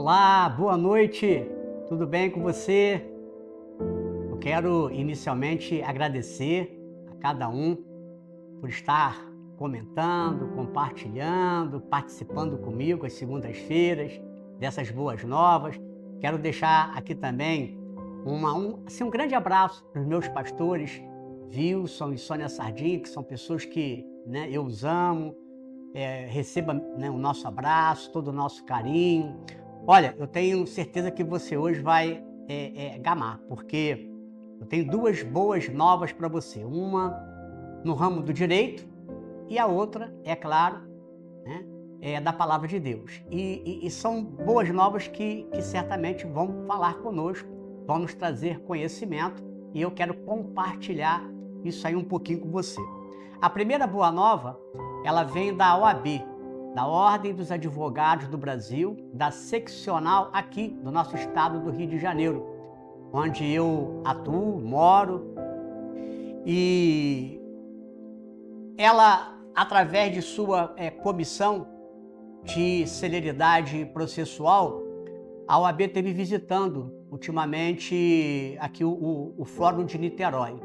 Olá, boa noite, tudo bem com você? Eu quero inicialmente agradecer a cada um por estar comentando, compartilhando, participando comigo às segundas-feiras dessas boas novas. Quero deixar aqui também um grande abraço para os meus pastores, Wilson e Sônia Sardim, que são pessoas que eu os amo. Receba o nosso abraço, todo o nosso carinho. Olha, eu tenho certeza que você hoje vai gamar, porque eu tenho duas boas novas para você. Uma no ramo do direito e a outra, é claro, é da palavra de Deus. E são boas novas que certamente vão falar conosco, vão nos trazer conhecimento, e eu quero compartilhar isso aí um pouquinho com você. A primeira boa nova, ela vem da OAB, da Ordem dos Advogados do Brasil, da seccional aqui do nosso estado do Rio de Janeiro, onde eu atuo, moro, e ela, através de sua comissão de celeridade processual, a OAB esteve visitando ultimamente aqui o Fórum de Niterói,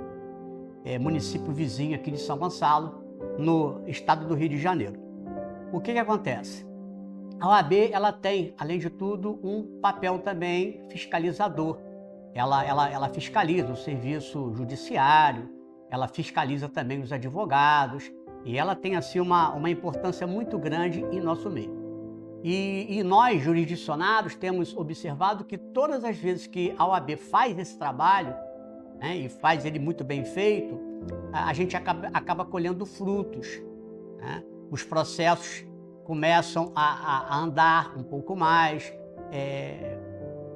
município vizinho aqui de São Gonçalo, no estado do Rio de Janeiro. O que acontece? A OAB, ela tem, além de tudo, um papel também fiscalizador. Ela fiscaliza o serviço judiciário, ela fiscaliza também os advogados, e ela tem assim uma importância muito grande em nosso meio. E nós, jurisdicionados, temos observado que todas as vezes que a OAB faz esse trabalho, e faz ele muito bem feito, a gente acaba colhendo frutos. Os processos começam a andar um pouco mais.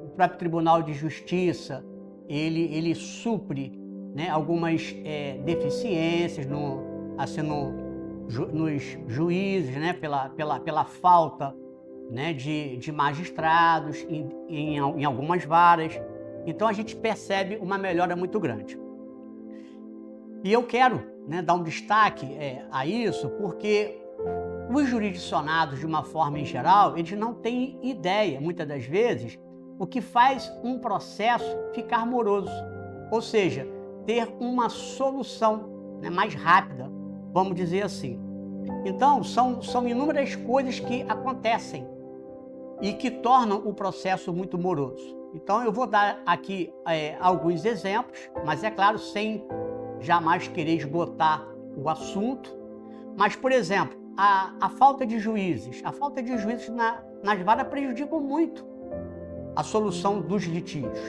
O próprio Tribunal de Justiça, ele supre algumas deficiências nos juízes, pela falta de magistrados em algumas varas. Então a gente percebe uma melhora muito grande. E eu quero dar um destaque a isso, porque os jurisdicionados, de uma forma em geral, eles não têm ideia, muitas das vezes, o que faz um processo ficar moroso, ou seja, ter uma solução mais rápida, vamos dizer assim. Então, são inúmeras coisas que acontecem e que tornam o processo muito moroso. Então, eu vou dar aqui alguns exemplos, mas é claro, sem jamais querer esgotar o assunto. Mas, por exemplo, a falta de juízes. A falta de juízes nas varas prejudica muito a solução dos litígios.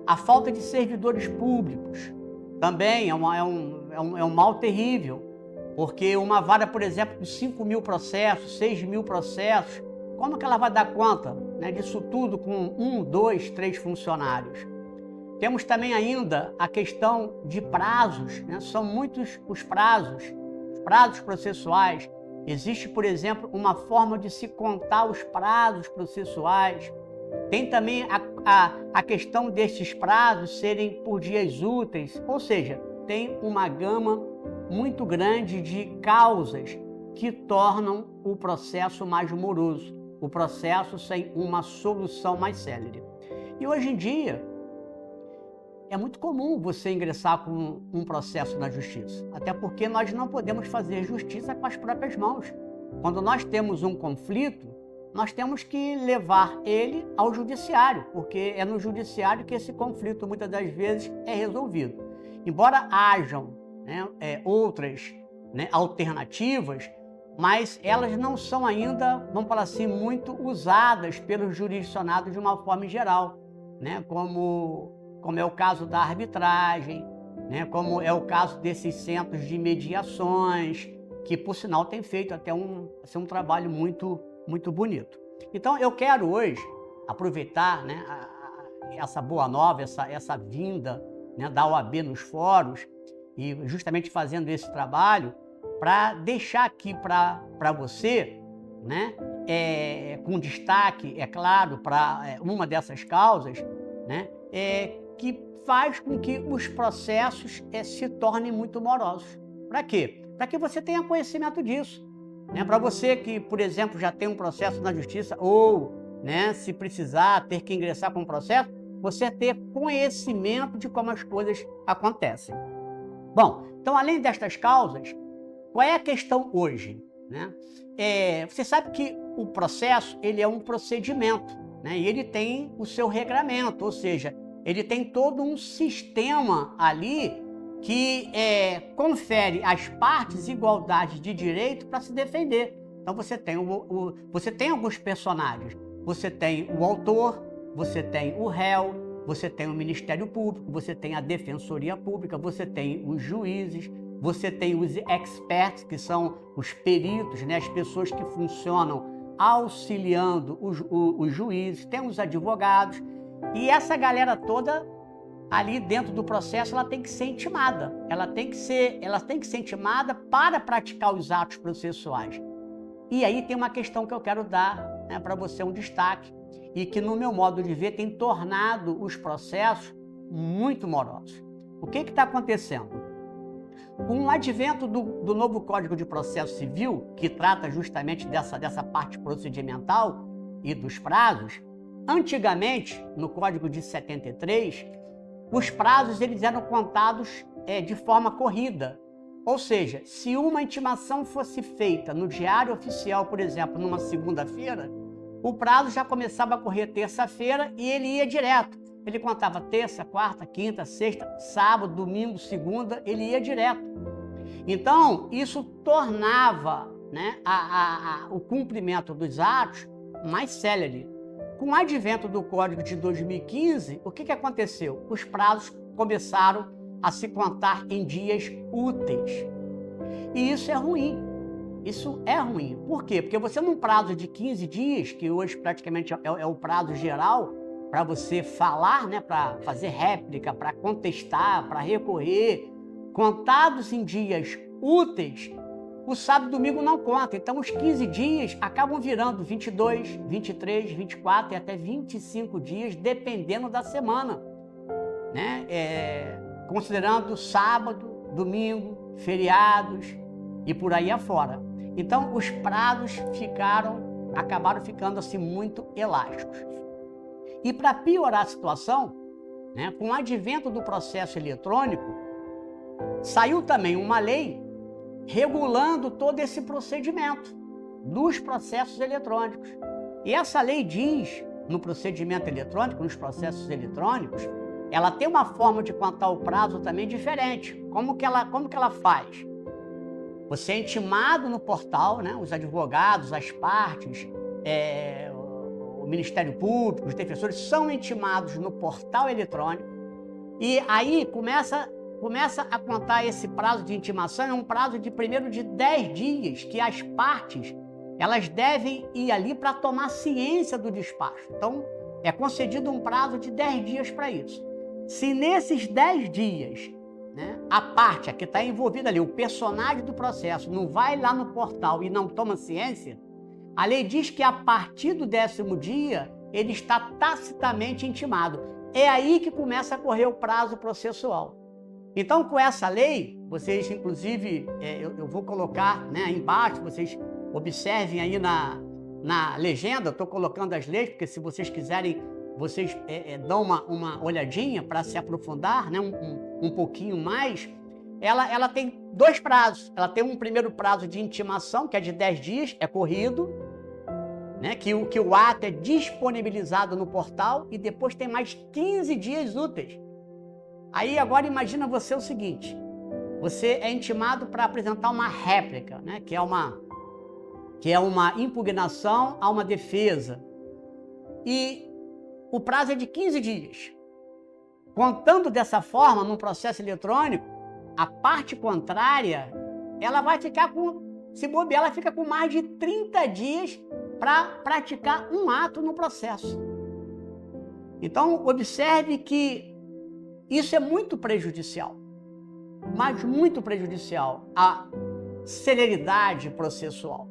A falta de servidores públicos também é um mal terrível, porque uma vara, por exemplo, de 5.000 processos, 6.000 processos, como que ela vai dar conta disso tudo com 1, 2, 3 funcionários? Temos também ainda a questão de prazos, são muitos os prazos processuais. Existe, por exemplo, uma forma de se contar os prazos processuais. Tem também a questão destes prazos serem por dias úteis, ou seja, tem uma gama muito grande de causas que tornam o processo mais moroso, o processo sem uma solução mais célere. E hoje em dia, é muito comum você ingressar com um processo na justiça, até porque nós não podemos fazer justiça com as próprias mãos. Quando nós temos um conflito, nós temos que levar ele ao judiciário, porque é no judiciário que esse conflito muitas das vezes é resolvido. Embora hajam outras alternativas, mas elas não são ainda, vamos falar assim, muito usadas pelos jurisdicionados de uma forma geral, como é o caso da arbitragem, como é o caso desses centros de mediações, que, por sinal, tem feito até um trabalho muito, muito bonito. Então, eu quero hoje aproveitar essa boa nova, essa vinda da OAB nos fóruns, e justamente fazendo esse trabalho, para deixar aqui para você, com destaque, é claro, para uma dessas causas, que faz com que os processos se tornem muito morosos. Para quê? Para que você tenha conhecimento disso. Para você que, por exemplo, já tem um processo na justiça ou né, se precisar ter que ingressar com o processo, você ter conhecimento de como as coisas acontecem. Bom, então além destas causas, qual é a questão hoje, né? Você sabe que o processo, ele é um procedimento, né? E ele tem o seu regramento, ou seja, ele tem todo um sistema ali que confere às partes igualdade de direito para se defender. Então você tem, você tem alguns personagens, você tem o autor, você tem o réu, você tem o Ministério Público, você tem a Defensoria Pública, você tem os juízes, você tem os experts, que são os peritos, né, as pessoas que funcionam auxiliando os juízes, tem os advogados, e essa galera toda ali dentro do processo, ela tem que ser intimada, ela tem que ser intimada para praticar os atos processuais. E aí tem uma questão que eu quero dar, né, para você um destaque, e que no meu modo de ver tem tornado os processos muito morosos. O que está acontecendo? Com o advento do novo Código de Processo Civil, que trata justamente dessa parte procedimental e dos prazos, antigamente, no Código de 73, os prazos eles eram contados de forma corrida. Ou seja, se uma intimação fosse feita no Diário Oficial, por exemplo, numa segunda-feira, o prazo já começava a correr terça-feira e ele ia direto. Ele contava terça, quarta, quinta, sexta, sábado, domingo, segunda, ele ia direto. Então, isso tornava, né, o cumprimento dos atos mais célere. Com o advento do Código de 2015, o que aconteceu? Os prazos começaram a se contar em dias úteis. E isso é ruim. Isso é ruim. Por quê? Porque você num prazo de 15 dias, que hoje praticamente é o prazo geral para você falar, né, para fazer réplica, para contestar, para recorrer, contados em dias úteis, o sábado e domingo não conta. Então os 15 dias acabam virando 22, 23, 24 e até 25 dias, dependendo da semana, né? Considerando sábado, domingo, feriados e por aí afora. Então os prazos acabaram ficando assim muito elásticos. E para piorar a situação, né, com o advento do processo eletrônico, saiu também uma lei regulando todo esse procedimento dos processos eletrônicos. E essa lei diz, no procedimento eletrônico, nos processos eletrônicos, ela tem uma forma de contar o prazo também diferente. Como que ela faz? Você é intimado no portal, né? Os advogados, as partes, o Ministério Público, os defensores são intimados no portal eletrônico e aí começa a contar esse prazo de intimação, é um prazo de primeiro de 10 dias que as partes elas devem ir ali para tomar ciência do despacho. Então, é concedido um prazo de 10 dias para isso. Se nesses 10 dias, né, a parte que está envolvida ali, o personagem do processo, não vai lá no portal e não toma ciência, a lei diz que a partir do 10º dia, ele está tacitamente intimado. É aí que começa a correr o prazo processual. Então, com essa lei, vocês, inclusive, eu vou colocar, né, aí embaixo, vocês observem aí na legenda, eu estou colocando as leis, porque se vocês quiserem, vocês dão uma olhadinha para se aprofundar, né, um pouquinho mais. Ela tem 2 prazos. Ela tem um primeiro prazo de intimação, que é de 10 dias, é corrido, né, que o ato é disponibilizado no portal, e depois tem mais 15 dias úteis. Aí agora imagina você o seguinte, você é intimado para apresentar uma réplica, né, que é uma impugnação a uma defesa, e o prazo é de 15 dias. Contando dessa forma, num processo eletrônico, a parte contrária, ela vai ficar se bobear, ela fica com mais de 30 dias para praticar um ato no processo. Então, observe que isso é muito prejudicial, mas muito prejudicial à celeridade processual.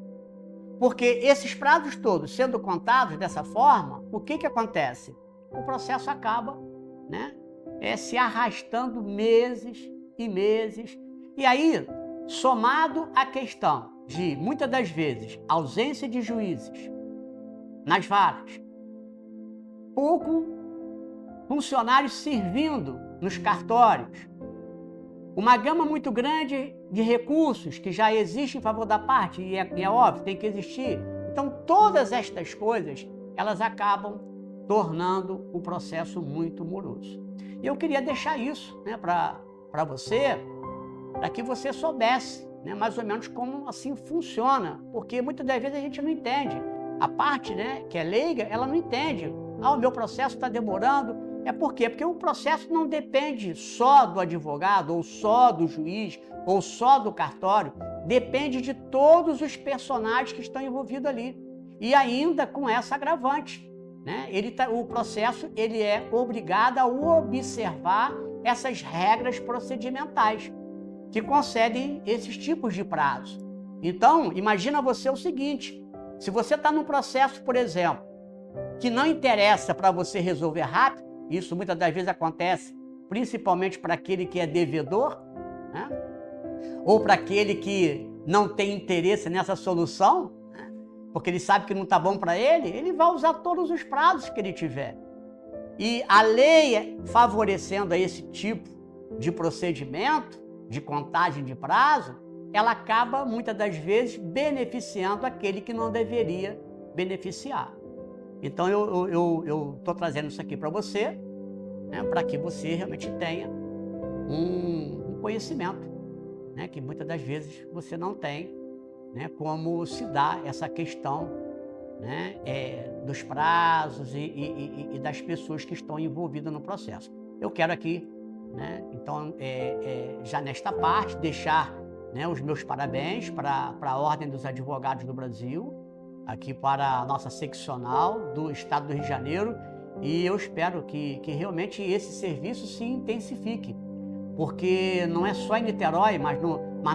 Porque esses prazos todos sendo contados dessa forma, o que acontece? O processo acaba, né, se arrastando meses e meses. E aí, somado à questão de, muitas das vezes, ausência de juízes nas varas, pouco funcionários servindo nos cartórios, uma gama muito grande de recursos que já existe em favor da parte, e é óbvio, tem que existir. Então, todas estas coisas, elas acabam tornando o processo muito moroso. E eu queria deixar isso, né, para você, para que você soubesse, né, mais ou menos como assim funciona, porque muitas das vezes a gente não entende. A parte, né, que é leiga, ela não entende. O meu processo está demorando. Por quê? Porque o processo não depende só do advogado, ou só do juiz, ou só do cartório. Depende de todos os personagens que estão envolvidos ali. E ainda com essa agravante, né? O processo ele é obrigado a observar essas regras procedimentais que concedem esses tipos de prazo. Então, imagina você o seguinte: se você está num processo, por exemplo, que não interessa para você resolver rápido, isso muitas das vezes acontece principalmente para aquele que é devedor, né? Ou para aquele que não tem interesse nessa solução, né? Porque ele sabe que não está bom para ele vai usar todos os prazos que ele tiver. E a lei favorecendo esse tipo de procedimento, de contagem de prazo, ela acaba muitas das vezes beneficiando aquele que não deveria beneficiar. Então eu estou trazendo isso aqui para você, né, para que você realmente tenha um conhecimento, né, que muitas das vezes você não tem, né, como se dá essa questão, né, dos prazos e das pessoas que estão envolvidas no processo. Eu quero aqui, né, então, já nesta parte, deixar, né, os meus parabéns para a Ordem dos Advogados do Brasil, aqui para a nossa seccional do Estado do Rio de Janeiro, e eu espero que realmente esse serviço se intensifique, porque não é só em Niterói, mas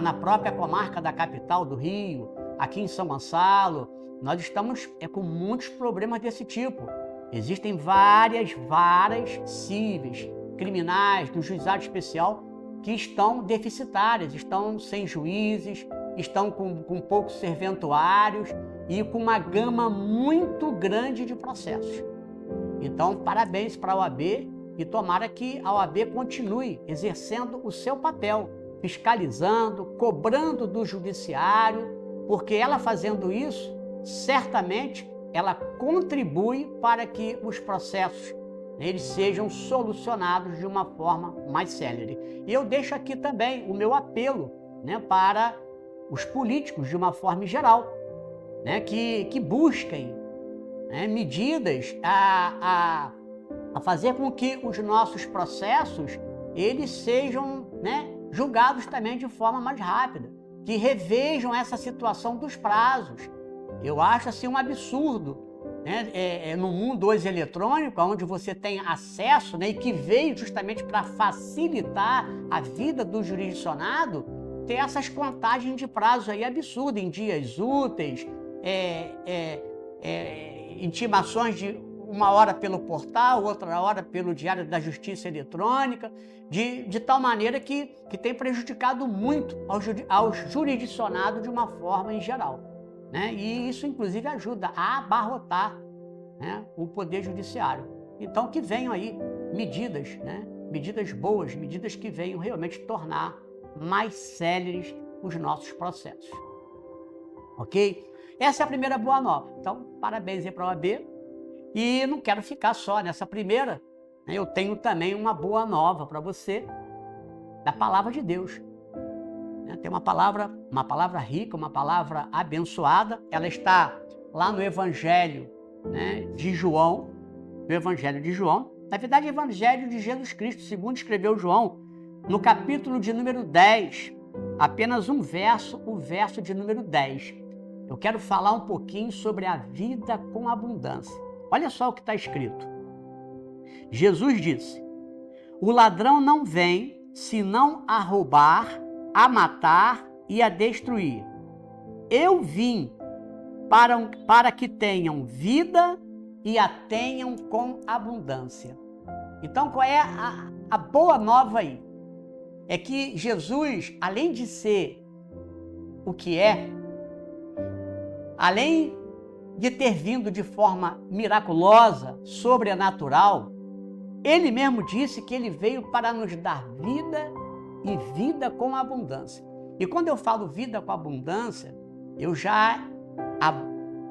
na própria comarca da capital do Rio, aqui em São Gonçalo, nós estamos com muitos problemas desse tipo. Existem várias varas cíveis, criminais, do juizado especial, que estão deficitárias, estão sem juízes, estão com poucos serventuários e com uma gama muito grande de processos. Então, parabéns para a OAB e tomara que a OAB continue exercendo o seu papel, fiscalizando, cobrando do judiciário, porque ela fazendo isso, certamente ela contribui para que os processos eles sejam solucionados de uma forma mais célere. E eu deixo aqui também o meu apelo, né, para os políticos de uma forma geral, né, que busquem, né, medidas a fazer com que os nossos processos eles sejam, né, julgados também de forma mais rápida, que revejam essa situação dos prazos. Eu acho assim um absurdo, né, no mundo hoje eletrônico, onde você tem acesso, né, e que veio justamente para facilitar a vida do jurisdicionado, ter essas contagens de prazo aí absurdas, em dias úteis, intimações de uma hora pelo portal, outra hora pelo Diário da Justiça Eletrônica, de tal maneira que tem prejudicado muito ao jurisdicionado de uma forma em geral, né? E isso, inclusive, ajuda a abarrotar, né, o Poder Judiciário. Então, que venham aí medidas, né, medidas boas, medidas que venham realmente tornar mais céleres os nossos processos. Ok? Essa é a primeira boa nova. Então, parabéns aí para a OAB. E não quero ficar só nessa primeira, né? Eu tenho também uma boa nova para você, da Palavra de Deus. Tem uma palavra rica, uma palavra abençoada. Ela está lá no Evangelho, né, de João, no Evangelho de João. Na verdade, Evangelho de Jesus Cristo, segundo escreveu João, no capítulo de número 10, apenas um verso, o verso de número 10. Eu quero falar um pouquinho sobre a vida com abundância. Olha só o que está escrito. Jesus disse: o ladrão não vem senão a roubar, a matar e a destruir. Eu vim para que tenham vida e a tenham com abundância. Então, qual é a boa nova aí? É que Jesus, além de ser o que é, além de ter vindo de forma miraculosa, sobrenatural, ele mesmo disse que ele veio para nos dar vida e vida com abundância. E quando eu falo vida com abundância, eu já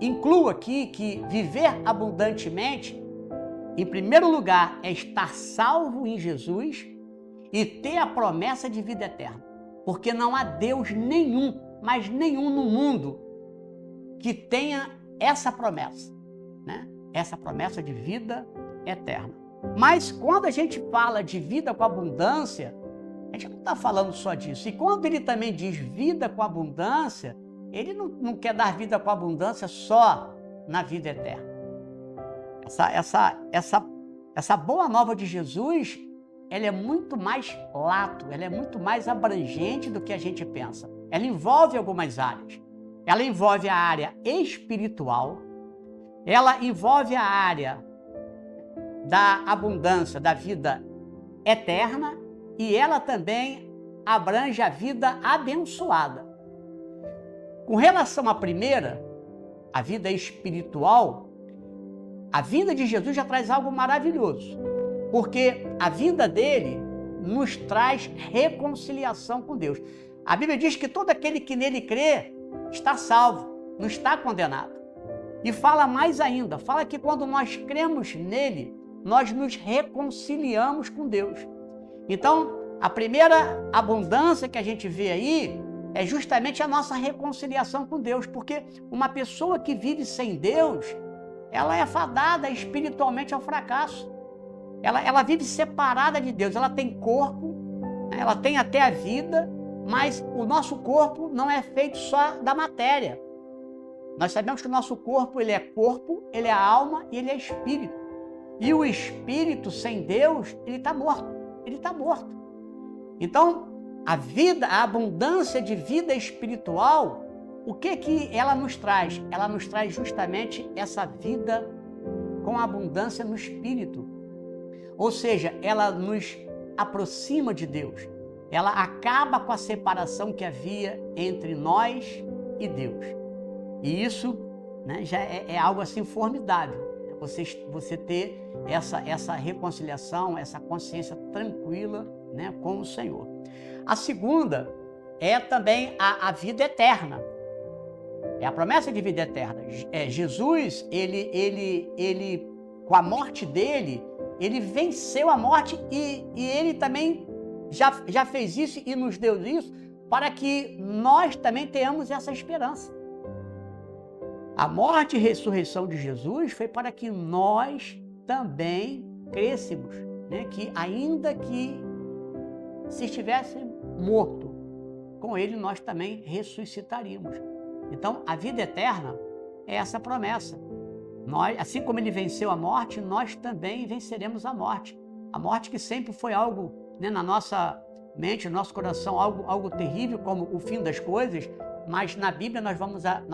incluo aqui que viver abundantemente, em primeiro lugar, é estar salvo em Jesus e ter a promessa de vida eterna. Porque não há Deus nenhum, mas nenhum no mundo, que tenha essa promessa, né? Essa promessa de vida eterna. Mas quando a gente fala de vida com abundância, a gente não está falando só disso. E quando ele também diz vida com abundância, ele não quer dar vida com abundância só na vida eterna. Essa boa nova de Jesus, ela é muito mais lato, ela é muito mais abrangente do que a gente pensa. Ela envolve algumas áreas. Ela envolve a área espiritual, ela envolve a área da abundância, da vida eterna, e ela também abrange a vida abençoada. Com relação à primeira, a vida espiritual, a vinda de Jesus já traz algo maravilhoso, porque a vinda dele nos traz reconciliação com Deus. A Bíblia diz que todo aquele que nele crê está salvo, não está condenado. E fala mais ainda, fala que quando nós cremos nele, nós nos reconciliamos com Deus. Então, a primeira abundância que a gente vê aí é justamente a nossa reconciliação com Deus, porque uma pessoa que vive sem Deus, ela é fadada espiritualmente ao fracasso. Ela vive separada de Deus, ela tem corpo, né? Ela tem até a vida, mas o nosso corpo não é feito só da matéria. Nós sabemos que o nosso corpo, ele é alma e ele é espírito. E o espírito sem Deus, ele está morto. Ele está morto. Então, a abundância de vida espiritual, o que ela nos traz? Ela nos traz justamente essa vida com abundância no espírito. Ou seja, ela nos aproxima de Deus. Ela acaba com a separação que havia entre nós e Deus. E isso, né, já é algo assim formidável. Você ter essa reconciliação, essa consciência tranquila, né, com o Senhor. A segunda é também a vida eterna. É a promessa de vida eterna. Jesus, ele com a morte dele, ele venceu a morte e ele também já fez isso e nos deu isso para que nós também tenhamos essa esperança. A morte e ressurreição de Jesus foi para que nós também crescemos, né? Que ainda que se estivesse morto, com ele nós também ressuscitaríamos. Então, a vida eterna é essa promessa. Nós, assim como ele venceu a morte, nós também venceremos a morte. A morte que sempre foi algo, né, na nossa mente, no nosso coração, algo terrível, como o fim das coisas, mas na Bíblia nós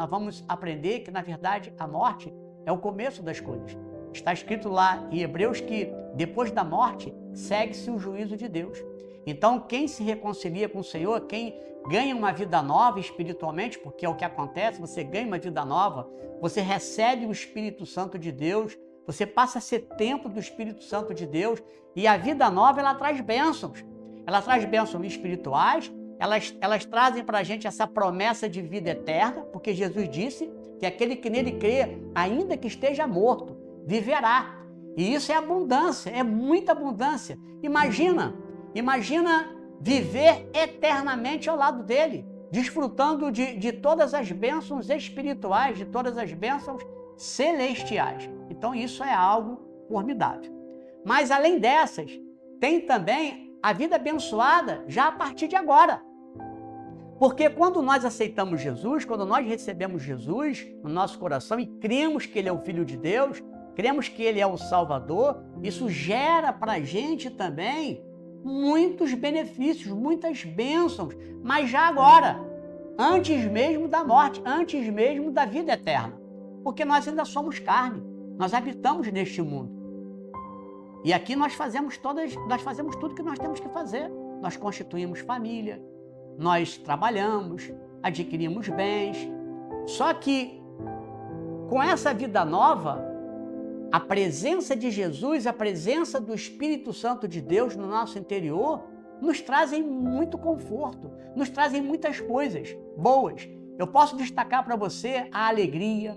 vamos aprender que, na verdade, a morte é o começo das coisas. Está escrito lá em Hebreus que depois da morte segue-se o juízo de Deus. Então, quem se reconcilia com o Senhor, quem ganha uma vida nova espiritualmente, porque é o que acontece, você ganha uma vida nova, você recebe o Espírito Santo de Deus, você passa a ser templo do Espírito Santo de Deus, e a vida nova, ela traz bênçãos. Ela traz bênçãos espirituais, elas trazem para a gente essa promessa de vida eterna, porque Jesus disse que aquele que nele crê, ainda que esteja morto, viverá. E isso é abundância, é muita abundância. Imagina viver eternamente ao lado dele, desfrutando de todas as bênçãos espirituais, de todas as bênçãos celestiais. Então isso é algo formidável. Mas além dessas, tem também a vida abençoada já a partir de agora. Porque quando nós aceitamos Jesus, quando nós recebemos Jesus no nosso coração e cremos que ele é o Filho de Deus, cremos que ele é o Salvador, isso gera para a gente também muitos benefícios, muitas bênçãos, mas já agora, antes mesmo da morte, antes mesmo da vida eterna. Porque nós ainda somos carne, nós habitamos neste mundo. E aqui nós fazemos tudo que nós temos que fazer. Nós constituímos família, nós trabalhamos, adquirimos bens. Só que com essa vida nova, a presença de Jesus, a presença do Espírito Santo de Deus no nosso interior, nos trazem muito conforto, nos trazem muitas coisas boas. Eu posso destacar para você a alegria,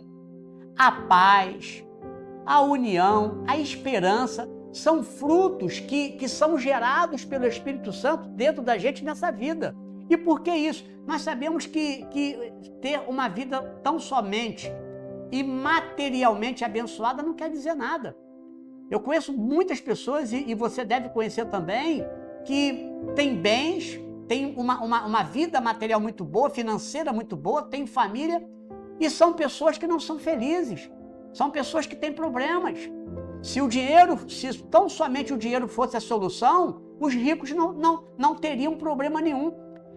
a paz, a união, a esperança. São frutos que são gerados pelo Espírito Santo dentro da gente nessa vida. E por que isso? Nós sabemos que ter uma vida tão somente e materialmente abençoada não quer dizer nada. Eu conheço muitas pessoas, e você deve conhecer também, que têm bens, têm uma vida material muito boa, financeira muito boa, têm família, e são pessoas que não são felizes, são pessoas que têm problemas. Se tão somente o dinheiro fosse a solução, os ricos não teriam problema nenhum.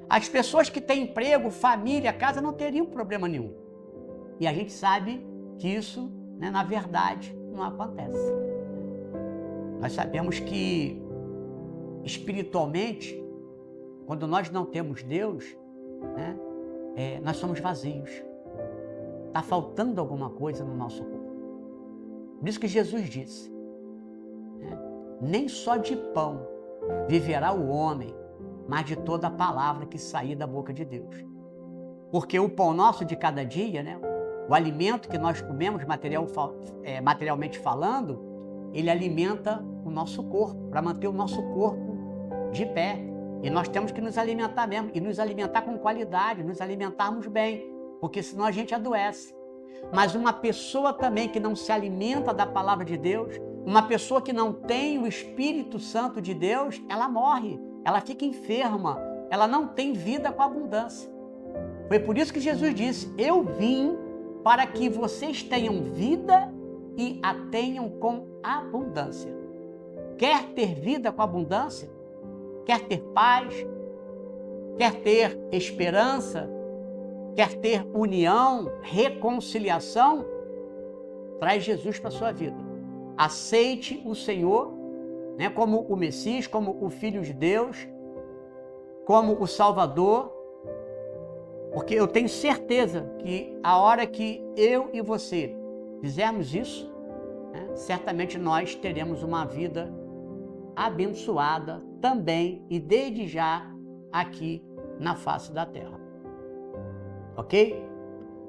As pessoas que têm emprego, família, casa, não teriam problema nenhum. E a gente sabe que isso, né, na verdade, não acontece. Nós sabemos que, espiritualmente, quando nós não temos Deus, né, nós somos vazios. Está faltando alguma coisa no nosso corpo. Por isso que Jesus disse, né, nem só de pão viverá o homem, mas de toda a palavra que sair da boca de Deus. Porque o pão nosso de cada dia, né, o alimento que nós comemos, materialmente falando, ele alimenta o nosso corpo, para manter o nosso corpo de pé. E nós temos que nos alimentar mesmo, e nos alimentar com qualidade, nos alimentarmos bem, porque senão a gente adoece. Mas uma pessoa também que não se alimenta da palavra de Deus, uma pessoa que não tem o Espírito Santo de Deus, ela morre, ela fica enferma, ela não tem vida com abundância. Foi por isso que Jesus disse, eu vim para que vocês tenham vida e a tenham com abundância. Quer ter vida com abundância? Quer ter paz? Quer ter esperança? Quer ter união, reconciliação? Traz Jesus para a sua vida. Aceite o Senhor, né, como o Messias, como o Filho de Deus, como o Salvador, porque eu tenho certeza que a hora que eu e você fizermos isso, né, certamente nós teremos uma vida abençoada também e desde já aqui na face da terra. Ok?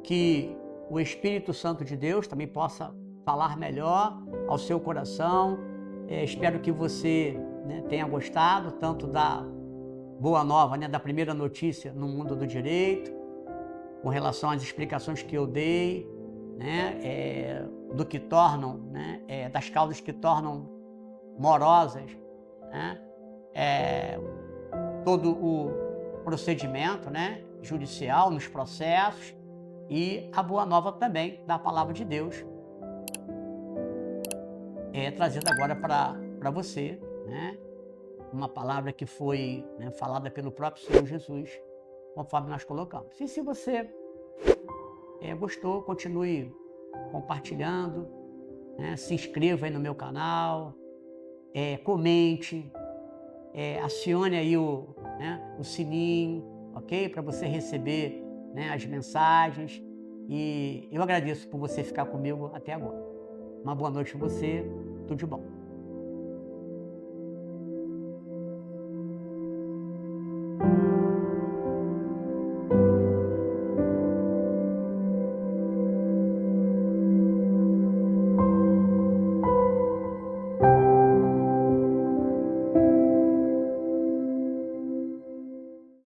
Que o Espírito Santo de Deus também possa falar melhor ao seu coração. Espero que você, né, tenha gostado tanto da boa nova, né, da primeira notícia no mundo do direito, com relação às explicações que eu dei, né, do que tornam, né, das causas que tornam morosas, né, todo o procedimento, né, judicial nos processos, e a boa nova também da palavra de Deus, trazida agora para você, né, uma palavra que foi, né, falada pelo próprio Senhor Jesus, conforme nós colocamos. E se você gostou, continue compartilhando, né, se inscreva aí no meu canal, comente, acione aí o sininho, ok? Para você receber, né, as mensagens. E eu agradeço por você ficar comigo até agora. Uma boa noite para você, tudo de bom.